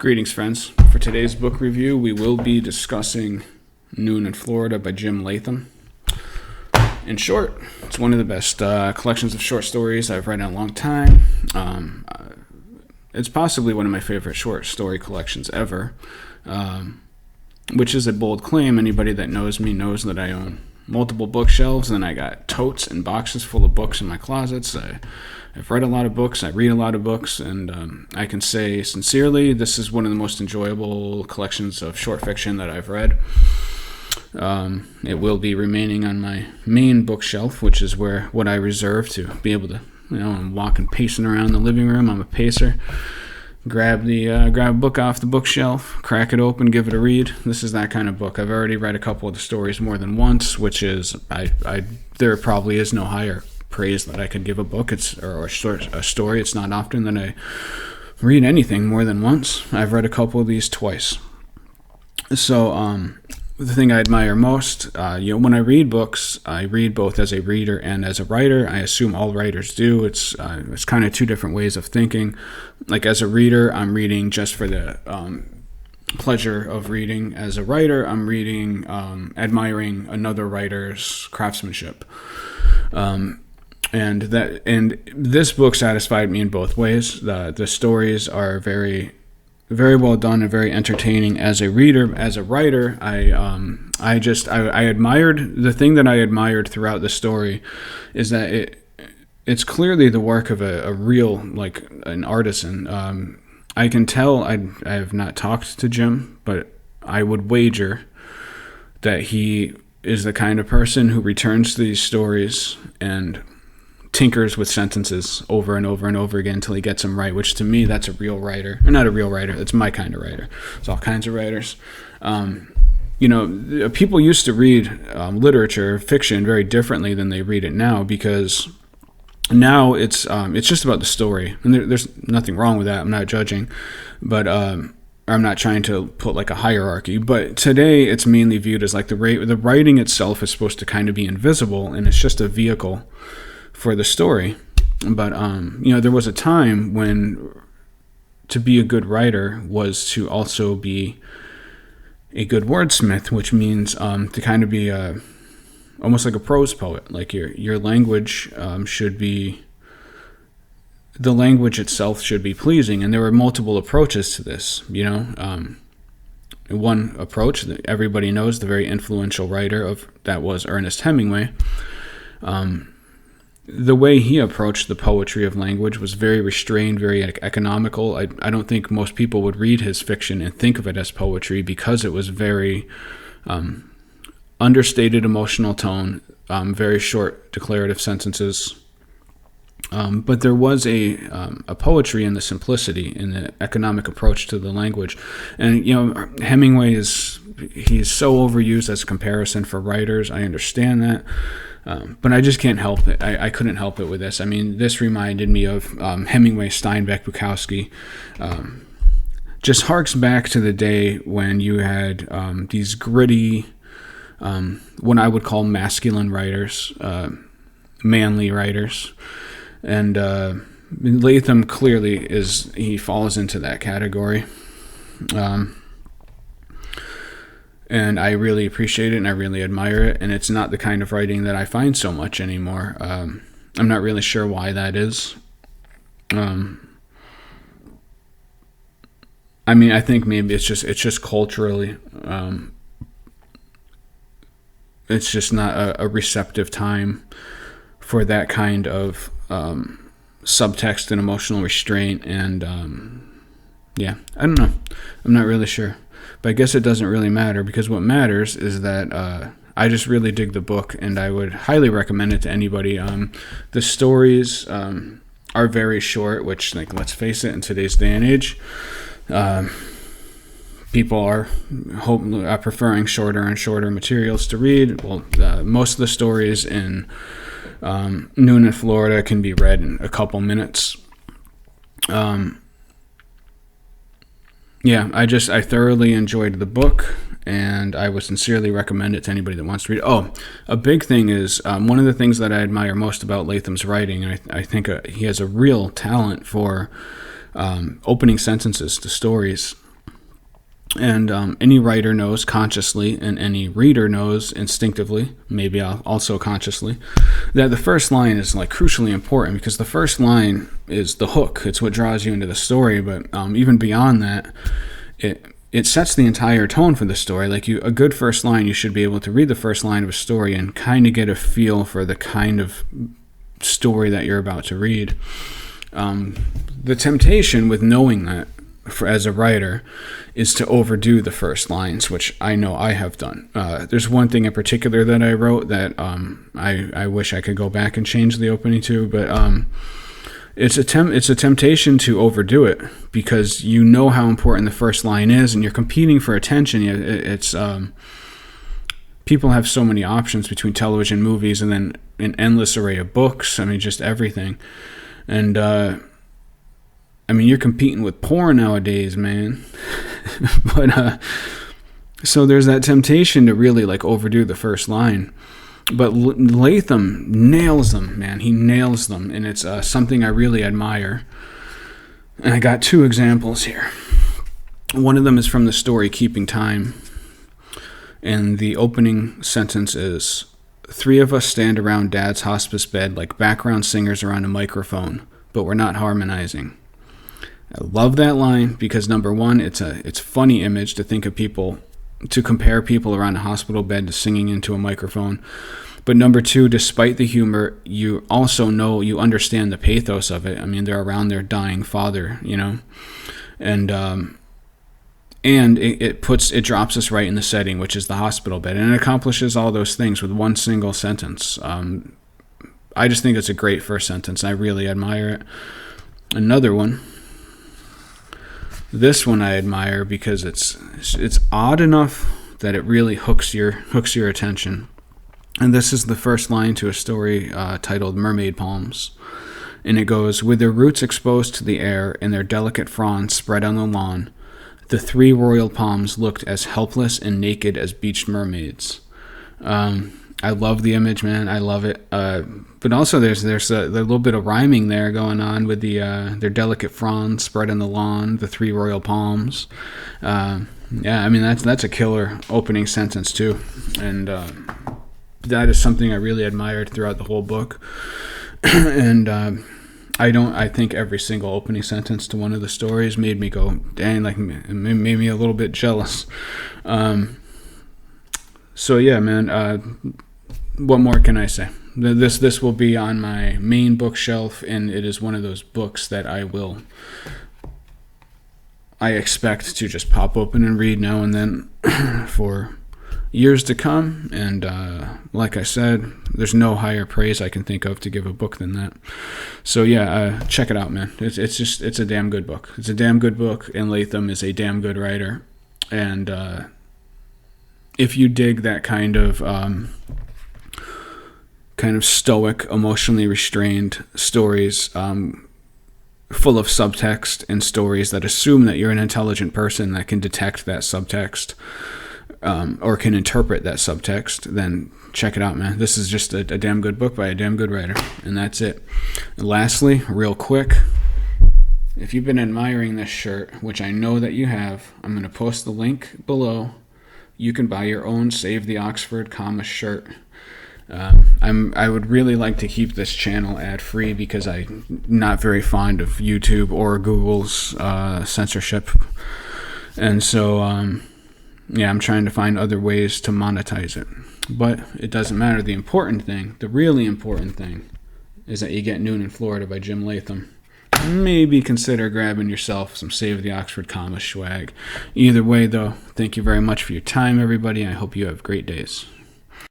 Greetings, friends. For today's book review, we will be discussing Noon in Florida by Jim Latham. In short, it's one of the best collections of short stories I've read in a long time. It's possibly one of my favorite short story collections ever, which is a bold claim. Anybody that knows me knows that I own multiple bookshelves, and I got totes and boxes full of books in my closets. I've read a lot of books, I read a lot of books, and I can say sincerely this is one of the most enjoyable collections of short fiction that I've read. It will be remaining on my main bookshelf, which is what I reserve to be able to, I'm walking, pacing around the living room. I'm a pacer. Grab a book off the bookshelf, crack it open, give it a read. This is that kind of book. I've already read a couple of the stories more than once, which is there probably is no higher praise that I could give a book. A story. It's not often that I read anything more than once. I've read a couple of these twice. So the thing I admire most, when I read books, I read both as a reader and as a writer. I assume all writers do. It's kind of two different ways of thinking. Like as a reader, I'm reading just for the pleasure of reading. As a writer, I'm reading, admiring another writer's craftsmanship. And this book satisfied me in both ways. The stories are very, very well done and very entertaining. As a reader, as a writer, I admired the thing that I admired throughout the story is that it's clearly the work of a real, like an artisan. I can tell. I have not talked to Jim, but I would wager that he is the kind of person who returns to these stories and tinkers with sentences over and over and over again until he gets them right, which to me, that's a real writer. Or not a real writer, it's my kind of writer. It's all kinds of writers. People used to read literature, fiction, very differently than they read it now, because now it's just about the story. And there's nothing wrong with that. I'm not judging, but I'm not trying to put like a hierarchy. But today it's mainly viewed as like the writing itself is supposed to kind of be invisible, and it's just a vehicle for the story. But there was a time when to be a good writer was to also be a good wordsmith, which means to kind of be almost like a prose poet. Like your language should be, the language itself should be pleasing. And there were multiple approaches to this. One approach that everybody knows, the very influential writer that was Ernest Hemingway. The way he approached the poetry of language was very restrained, very economical. I don't think most people would read his fiction and think of it as poetry because it was very understated emotional tone, very short declarative sentences. But there was a poetry in the simplicity, in the economic approach to the language. And, Hemingway he's so overused as a comparison for writers. I understand that. But I just can't help it. I couldn't help it with this. I mean, this reminded me of Hemingway, Steinbeck, Bukowski. Just harks back to the day when you had these gritty, what I would call masculine writers, manly writers. And Latham clearly he falls into that category. And I really appreciate it and I really admire it. And it's not the kind of writing that I find so much anymore. I'm not really sure why that is. I think maybe it's just culturally, it's just not a receptive time for that kind of subtext and emotional restraint. And I don't know. I'm not really sure. But I guess it doesn't really matter, because what matters is that I just really dig the book, and I would highly recommend it to anybody. The stories are very short, which, like, let's face it, in today's day and age, people are preferring shorter and shorter materials to read. Well, most of the stories in Noon in Florida can be read in a couple minutes. I thoroughly enjoyed the book, and I would sincerely recommend it to anybody that wants to read it. Oh, a big thing is, one of the things that I admire most about Latham's writing, I think he has a real talent for opening sentences to stories. And any writer knows consciously, and any reader knows instinctively, maybe also consciously, that the first line is like crucially important, because the first line is the hook. It's what draws you into the story. But even beyond that, it sets the entire tone for the story. Like a good first line, you should be able to read the first line of a story and kind of get a feel for the kind of story that you're about to read. The temptation with knowing that, as a writer, is to overdo the first lines, which I know I have done. There's one thing in particular that I wrote that I wish I could go back and change the opening to, but it's a temptation to overdo it, because you know how important the first line is, and you're competing for attention. It's people have so many options between television, movies, and then an endless array of books. I mean, just everything. And I mean, you're competing with porn nowadays, man. But so there's that temptation to really like overdo the first line. But Latham nails them, man. He nails them, and it's something I really admire. And I got two examples here. One of them is from the story Keeping Time. And the opening sentence is, 3 of us stand around Dad's hospice bed like background singers around a microphone, but we're not harmonizing. I love that line because, number one, it's a funny image to think of people, to compare people around a hospital bed to singing into a microphone. But number two, despite the humor, you also know, you understand the pathos of it. I mean, they're around their dying father, you know, and it drops us right in the setting, which is the hospital bed, and it accomplishes all those things with one single sentence. I just think it's a great first sentence. I really admire it. Another one. This one I admire because it's odd enough that it really hooks your attention. And this is the first line to a story titled Mermaid Palms. And it goes, with their roots exposed to the air and their delicate fronds spread on the lawn, the 3 royal palms looked as helpless and naked as beached mermaids. I love the image, man. I love it. But also there's a little bit of rhyming there going on with their delicate fronds spread on the lawn, the 3 royal palms. Yeah, I mean, that's a killer opening sentence too. And that is something I really admired throughout the whole book. And I think every single opening sentence to one of the stories made me go, dang, like, it made me a little bit jealous. So yeah, man, what more can I say? This will be on my main bookshelf, and it is one of those books that I expect to just pop open and read now and then for years to come. And like I said, there's no higher praise I can think of to give a book than that. So yeah, check it out, man. It's a damn good book. It's a damn good book, and Latham is a damn good writer. And if you dig that kind of stoic, emotionally restrained stories, full of subtext, and stories that assume that you're an intelligent person that can detect that subtext, or can interpret that subtext, then check it out, man. This is just a damn good book by a damn good writer, and that's it. And lastly, real quick, if you've been admiring this shirt, which I know that you have, I'm going to post the link below. You can buy your own Save the Oxford Comma shirt. I would really like to keep this channel ad-free because I'm not very fond of YouTube or Google's censorship. And so, yeah, I'm trying to find other ways to monetize it. But it doesn't matter. The important thing, the really important thing, is that you get Noon in Florida by Jim Latham. Maybe consider grabbing yourself some Save the Oxford Comma swag. Either way, though, thank you very much for your time, everybody. I hope you have great days.